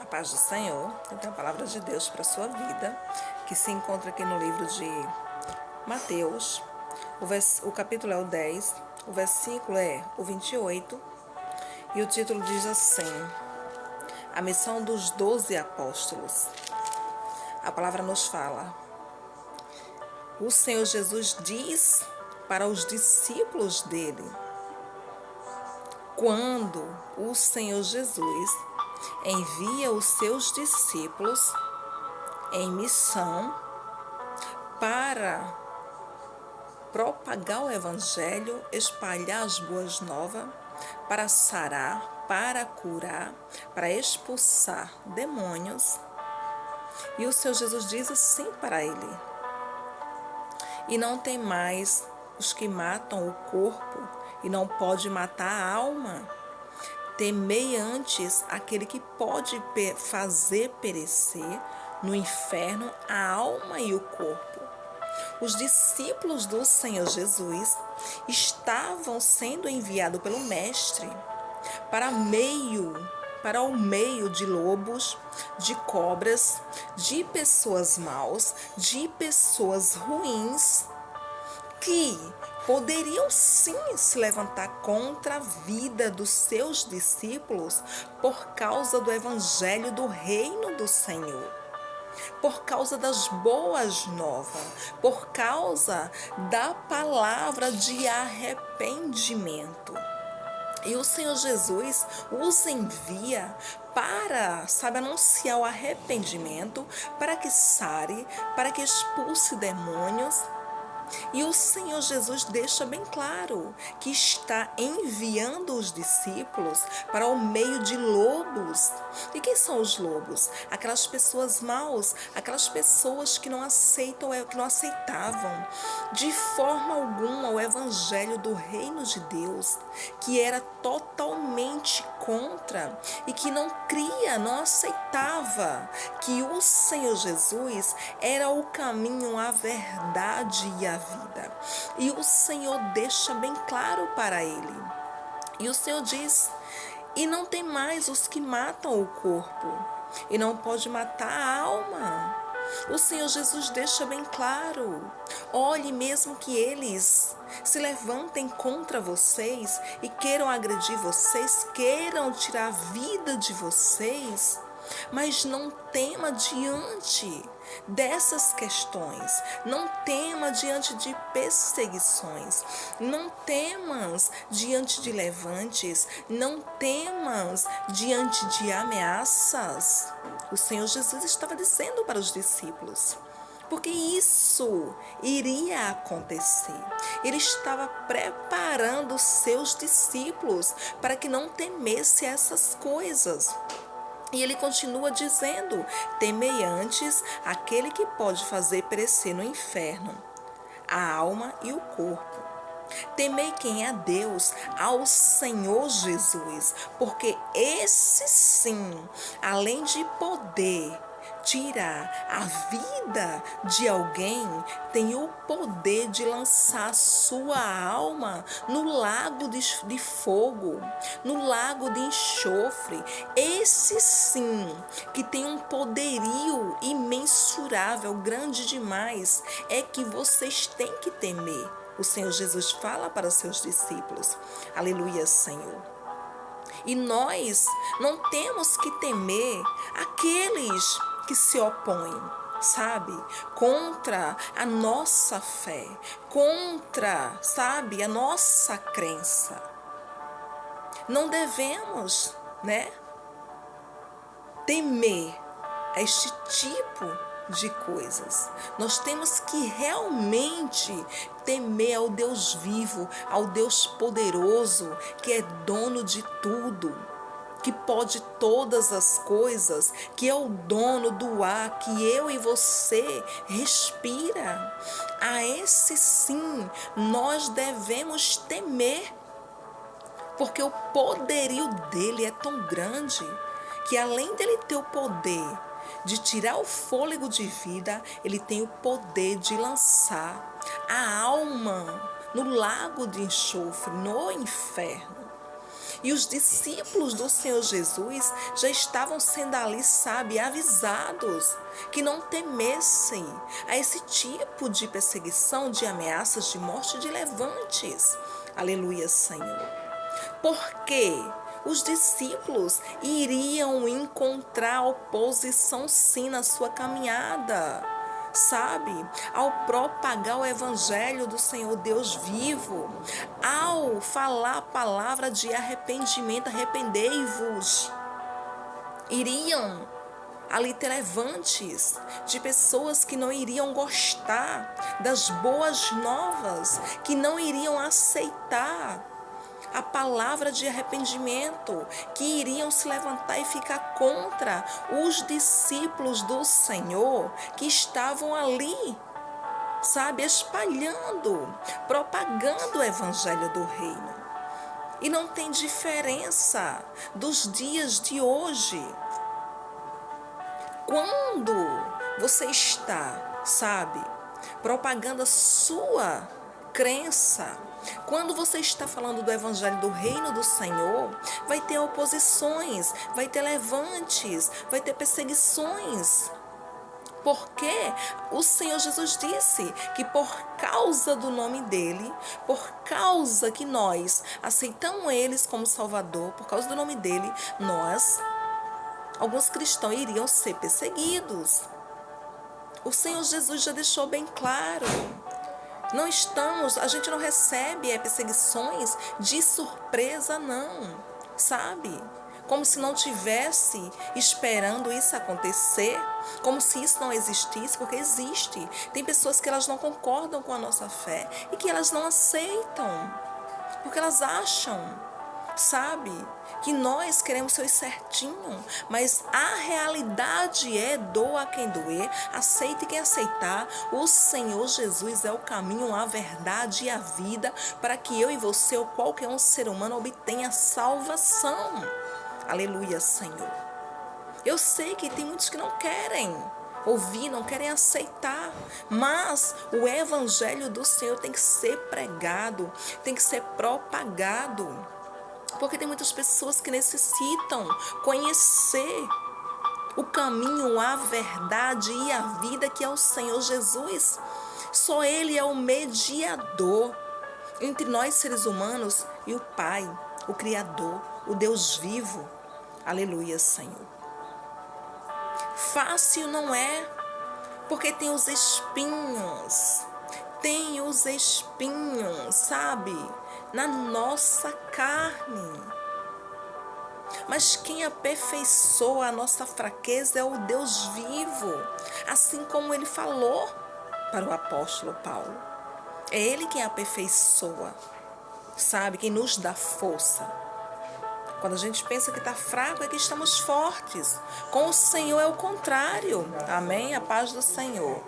Paz do Senhor, eu tenho a palavra de Deus para a sua vida, que se encontra aqui no livro de Mateus. O capítulo é o 10, o versículo é o 28, e o título diz assim: A missão dos 12 apóstolos. A palavra nos fala: o Senhor Jesus diz para os discípulos dele, quando o Senhor Jesus envia os seus discípulos em missão para propagar o Evangelho, espalhar as boas novas, para sarar, para curar, para expulsar demônios. E o Senhor Jesus diz assim para ele: e não tem mais os que matam o corpo e não pode matar a alma. Temei antes aquele que pode fazer perecer no inferno a alma e o corpo. Os discípulos do Senhor Jesus estavam sendo enviados pelo Mestre para o meio de lobos, de cobras, de pessoas maus, de pessoas ruins, que poderiam sim se levantar contra a vida dos seus discípulos por causa do evangelho do reino do Senhor, por causa das boas novas, por causa da palavra de arrependimento. E o Senhor Jesus os envia para, anunciar o arrependimento, para que sare, para que expulse demônios. E o Senhor Jesus deixa bem claro que está enviando os discípulos para o meio de lobos. E quem são os lobos? Aquelas pessoas maus, aquelas pessoas que não aceitavam de forma alguma o evangelho do reino de Deus, que era totalmente contra e que não cria, não aceitava que o Senhor Jesus era o caminho, a verdade e a vida. E o Senhor deixa bem claro para ele. E o Senhor diz: e não tem mais os que matam o corpo, e não pode matar a alma. O Senhor Jesus deixa bem claro: olhe, mesmo que eles se levantem contra vocês e queiram agredir vocês, queiram tirar a vida de vocês, mas não tema diante dessas questões, não tema diante de perseguições, não temas diante de levantes, não temas diante de ameaças. O Senhor Jesus estava dizendo para os discípulos, porque isso iria acontecer. Ele estava preparando os seus discípulos para que não temesse essas coisas. E ele continua dizendo: temei antes aquele que pode fazer perecer no inferno a alma e o corpo. Temei quem é Deus, ao Senhor Jesus, porque esse sim, além de poder tirar a vida de alguém, tem o poder de lançar sua alma no lago de fogo, no lago de enxofre. Esse sim, que tem um poderio imensurável, grande demais, é que vocês têm que temer. O Senhor Jesus fala para os seus discípulos. Aleluia, Senhor. E nós não temos que temer aqueles que se opõem, sabe, contra a nossa fé, contra, sabe, a nossa crença. Não devemos, temer este tipo de coisas. Nós temos que realmente temer ao Deus vivo, ao Deus poderoso, que é dono de tudo, que pode todas as coisas, que é o dono do ar que eu e você respira. A esse sim nós devemos temer, porque o poderio dele é tão grande que, além dele ter o poder de tirar o fôlego de vida, ele tem o poder de lançar a alma no lago de enxofre, no inferno. E os discípulos do Senhor Jesus já estavam sendo ali, sabe, avisados que não temessem a esse tipo de perseguição, de ameaças de morte, de levantes. Aleluia, Senhor. Porque os discípulos iriam encontrar oposição sim na sua caminhada, sabe? Ao propagar o evangelho do Senhor Deus vivo, ao falar a palavra de arrependimento, arrependei-vos, iriam ali ter levantes de pessoas que não iriam gostar das boas novas, que não iriam aceitar a palavra de arrependimento, que iriam se levantar e ficar contra os discípulos do Senhor que estavam ali, sabe, espalhando, propagando o evangelho do reino. E não tem diferença dos dias de hoje. Quando você está, sabe, propagando a sua crença, quando você está falando do evangelho do reino do Senhor, vai ter oposições, vai ter levantes, vai ter perseguições. Porque o Senhor Jesus disse que por causa do nome dele, por causa que nós aceitamos eles como Salvador, por causa do nome dele, alguns cristãos iriam ser perseguidos. O Senhor Jesus já deixou bem claro. A gente não recebe perseguições de surpresa, não, sabe? Como se não tivesse esperando isso acontecer, como se isso não existisse, porque existe. Tem pessoas que elas não concordam com a nossa fé e que elas não aceitam, porque elas acham, sabe, que nós queremos ser certinho, mas a realidade é: doa quem doer, aceite quem aceitar. O Senhor Jesus é o caminho, a verdade e a vida para que eu e você ou qualquer um ser humano obtenha salvação. Aleluia, Senhor. Eu sei que tem muitos que não querem ouvir, não querem aceitar, mas o evangelho do Senhor tem que ser pregado, tem que ser propagado. Porque tem muitas pessoas que necessitam conhecer o caminho, a verdade e a vida que é o Senhor Jesus. Só Ele é o mediador entre nós seres humanos e o Pai, o Criador, o Deus vivo. Aleluia, Senhor. Fácil não é, porque tem os espinhos, sabe, na nossa carne. Mas quem aperfeiçoa a nossa fraqueza é o Deus vivo, assim como ele falou para o apóstolo Paulo. É ele quem aperfeiçoa, sabe, quem nos dá força. Quando a gente pensa que está fraco, é que estamos fortes. Com o Senhor é o contrário. Amém? A paz do Senhor.